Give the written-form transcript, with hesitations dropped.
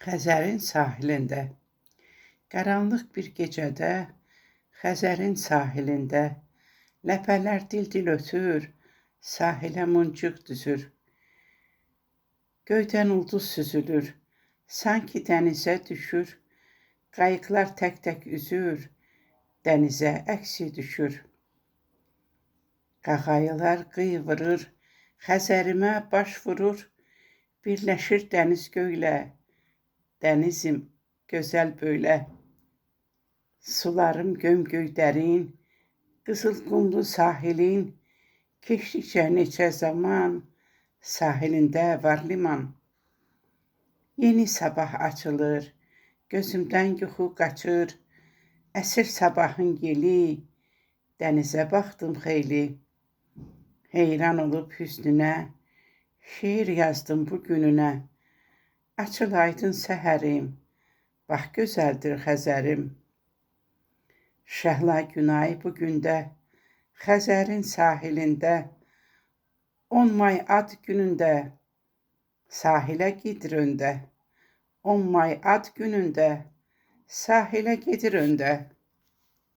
Xəzərin sahilində. Qaranlıq bir gecədə, Xəzərin sahilində, ləpələr dil-dil ötür, sahilə muncuq düzür. Göydən ulduz süzülür, sanki dənizə düşür, qayıqlar tək-tək üzür, dənizə əksi düşür. Qağayılar qıy vurur, Xəzərimə baş vurur, birləşir dəniz göylə, dənizim gözəl böylə. Sularım gömgöy dərin, qızıl qumlu sahilin, keçdikcə neçə zaman, sahilində var liman. Yeni sabah açılır, gözümdən yuxu qaçır, əsir sabahın yeli, dənizə baxdım xeyli. Heyran olub hüsnünə, şeir yazdım bu gününə. Açıl aydın səhərim, bax gözəldir Xəzərim. Şəhla Günay bu gündə, Xəzərin sahilində, 10 may ad günündə, sahilə gedir öndə. 10 may ad günündə, sahilə gedir öndə.